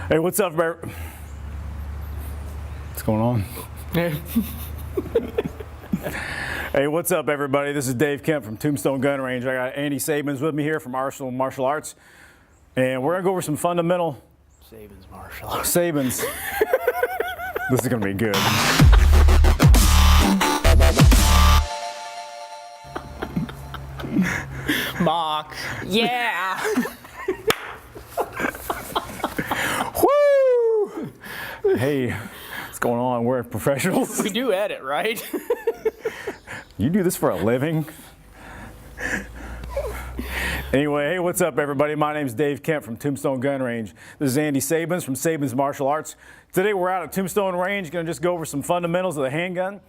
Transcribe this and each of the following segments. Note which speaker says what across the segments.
Speaker 1: Hey, what's up, Bear? What's going on? Hey, what's up, everybody? This is Dave Kemp from Tombstone Gun Range. I got Andy Sabens with me here from Arsenal Martial Arts, and we're gonna go over some fundamental.
Speaker 2: Sabens Martial Arts.
Speaker 1: Sabens. This is gonna be good.
Speaker 2: Mock. Yeah.
Speaker 1: Woo! Hey, what's going on? We're professionals.
Speaker 2: We do edit, right?
Speaker 1: You do this for a living? Anyway, hey, what's up, everybody? My name is Dave Kemp from Tombstone Gun Range. This is Andy Sabens from Sabens Martial Arts. Today we're out at Tombstone Range, going to just go over some fundamentals of the handgun,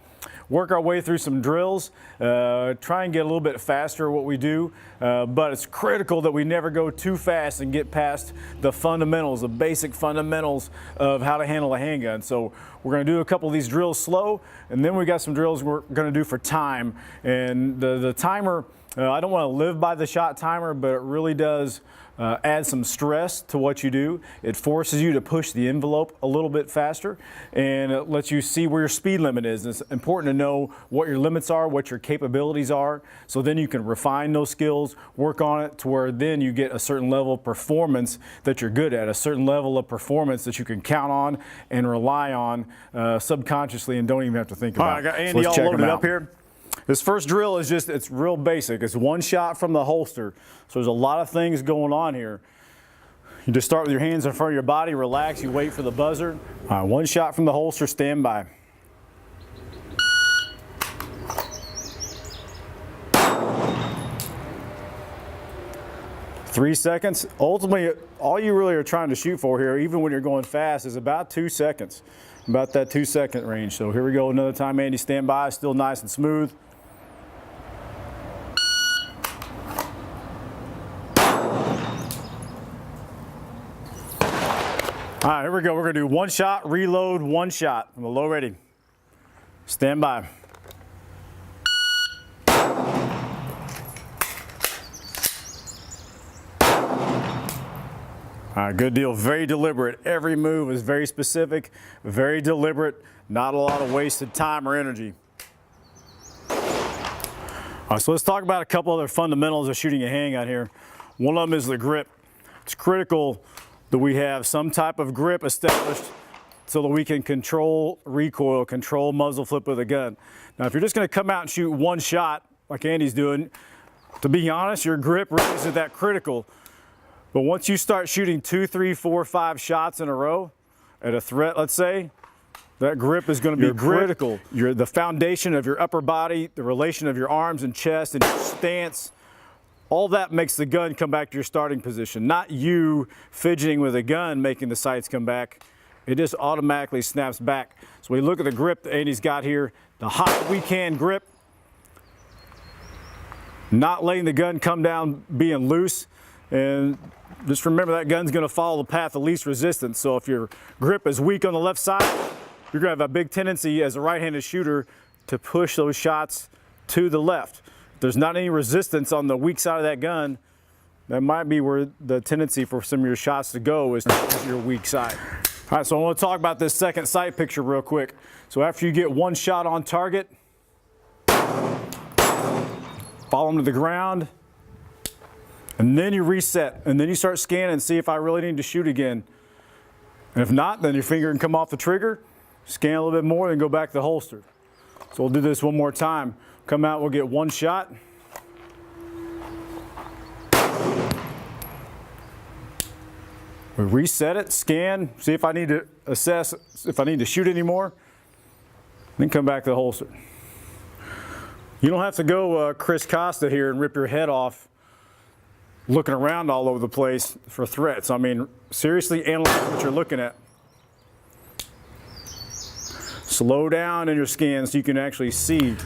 Speaker 1: work our way through some drills, try and get a little bit faster at what we do, but it's critical that we never go too fast and get past the fundamentals, the basic fundamentals of how to handle a handgun. So we're going to do a couple of these drills slow, and then we got some drills we're going to do for time. And the timer, I don't want to live by the shot timer, but it really does add some stress to what you do. It forces you to push the envelope a little bit faster, and it lets you see where your speed limit is. It's important to know what your limits are, what your capabilities are, so then you can refine those skills, work on it to where then you get a certain level of performance that you're good at, a certain level of performance that you can count on and rely on subconsciously and don't even have to think about.
Speaker 3: All right, I got Andy all loaded up here.
Speaker 1: This first drill is just, it's real basic. It's one shot from the holster. So there's a lot of things going on here. You just start with your hands in front of your body, relax, you wait for the buzzer. All right, one shot from the holster, stand by. Three seconds. Ultimately, all you really are trying to shoot for here, even when you're going fast, is about 2 seconds. About that 2 second range. So here we go another time, Andy, stand by, still nice and smooth. All right, here we go. We're gonna do one shot, reload, one shot. I'm low ready. Stand by. All right, good deal. Very deliberate. Every move is very specific, very deliberate, not a lot of wasted time or energy. All right, so let's talk about a couple other fundamentals of shooting a handgun here. One of them is the grip. It's critical that we have some type of grip established so that we can control recoil, control muzzle flip of the gun. Now, if you're just gonna come out and shoot one shot, like Andy's doing, to be honest, your grip really isn't that critical. But once you start shooting 2, 3, 4, 5 shots in a row at a threat, let's say, that grip is going to be critical. The foundation of your upper body, the relation of your arms and chest and your stance, all that makes the gun come back to your starting position. Not you fidgeting with a gun making the sights come back. It just automatically snaps back. So we look at the grip that Andy's got here, the high we can grip, not letting the gun come down being loose. And just remember that gun's going to follow the path of least resistance. So if your grip is weak on the left side, you're going to have a big tendency as a right-handed shooter to push those shots to the left. If there's not any resistance on the weak side of that gun, that might be where the tendency for some of your shots to go is to your weak side. All right, so I want to talk about this second sight picture real quick. So after you get one shot on target, follow them to the ground, and then you reset, and then you start scanning and see if I really need to shoot again. And if not, then your finger can come off the trigger, scan a little bit more, then go back to the holster. So we'll do this one more time. Come out, we'll get one shot. We reset it, scan, see if I need to assess if I need to shoot anymore, then come back to the holster. You don't have to go Chris Costa here and rip your head off looking around all over the place for threats. I mean, seriously analyze what you're looking at. Slow down in your scan so you can actually see.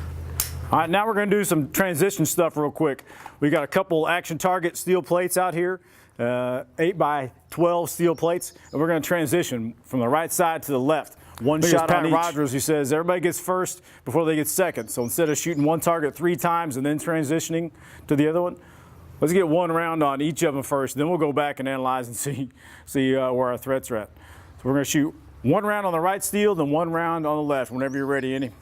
Speaker 1: All right, now we're going to do some transition stuff real quick. We got a couple action target steel plates out here, 8x12 steel plates, and we're going to transition from the right side to the left. One shot on each. Pat Rogers, who says everybody gets first before they get second. So instead of shooting one target 3 times and then transitioning to the other one, Let's get one round on each of them first, then we'll go back and analyze and see where our threats are at. So we're going to shoot one round on the right steel, then one round on the left, whenever you're ready, Andy.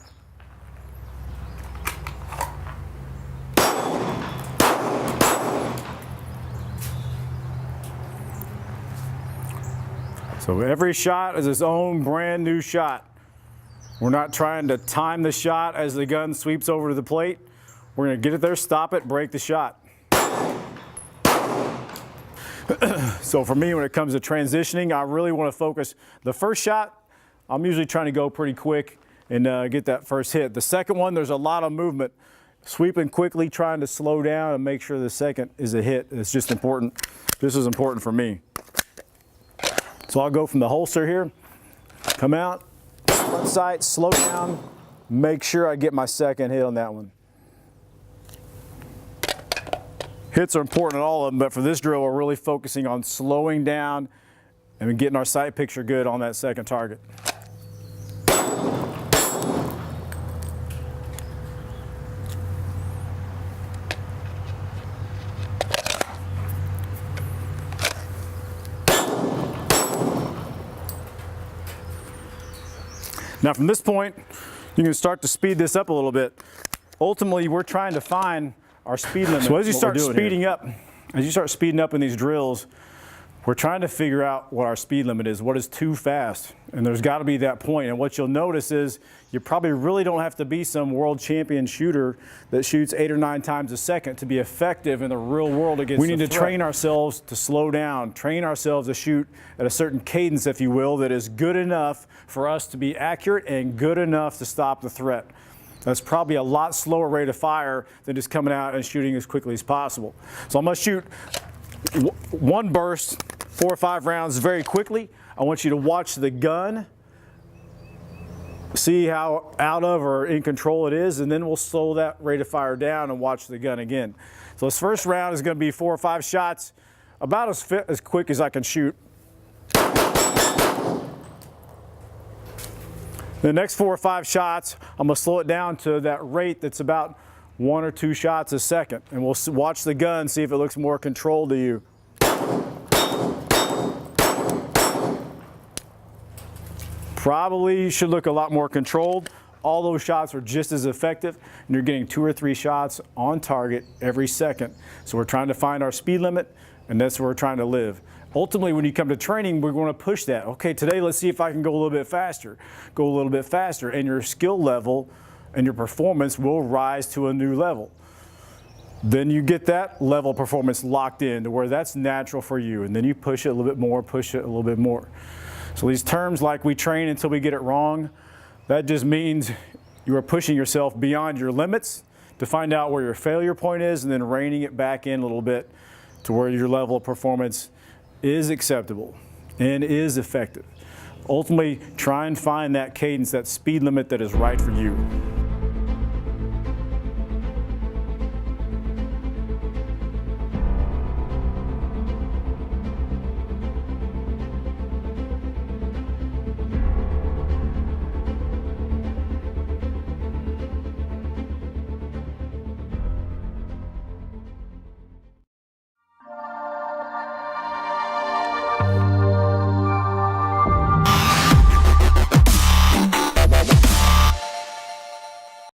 Speaker 1: So every shot is its own brand new shot. We're not trying to time the shot as the gun sweeps over to the plate. We're going to get it there, stop it, break the shot. So for me, when it comes to transitioning, I really want to focus. The first shot, I'm usually trying to go pretty quick and get that first hit. The second one, there's a lot of movement. Sweeping quickly, trying to slow down and make sure the second is a hit. It's just important. This is important for me. So I'll go from the holster here, come out, front sight, slow down, make sure I get my second hit on that one. Hits are important in all of them, but for this drill, we're really focusing on slowing down and getting our sight picture good on that second target. Now from this point, you can start to speed this up a little bit. Ultimately, we're trying to find our speed limit. So as you start speeding up in these drills, we're trying to figure out what our speed limit is, what is too fast. And there's got to be that point. And what you'll notice is you probably really don't have to be some world champion shooter that shoots 8 or 9 times a second to be effective in the real world against the threat. We need to train ourselves to slow down, train ourselves to shoot at a certain cadence, if you will, that is good enough for us to be accurate and good enough to stop the threat. That's probably a lot slower rate of fire than just coming out and shooting as quickly as possible. So I'm going to shoot one burst, 4 or 5 rounds very quickly. I want you to watch the gun, see how out of or in control it is, and then we'll slow that rate of fire down and watch the gun again. So this first round is going to be 4 or 5 shots, about as quick as I can shoot. The next 4 or 5 shots, I'm going to slow it down to that rate that's about 1 or 2 shots a second. And we'll watch the gun, see if it looks more controlled to you. Probably should look a lot more controlled. All those shots are just as effective, and you're getting 2 or 3 shots on target every second. So we're trying to find our speed limit, and that's where we're trying to live. Ultimately, when you come to training, we're going to push that. Okay, today let's see if I can go a little bit faster. Go a little bit faster, and your skill level and your performance will rise to a new level. Then you get that level of performance locked in to where that's natural for you, and then you push it a little bit more, push it a little bit more. So these terms like we train until we get it wrong, that just means you are pushing yourself beyond your limits to find out where your failure point is and then reining it back in a little bit to where your level of performance is acceptable and is effective. Ultimately, try and find that cadence, that speed limit that is right for you.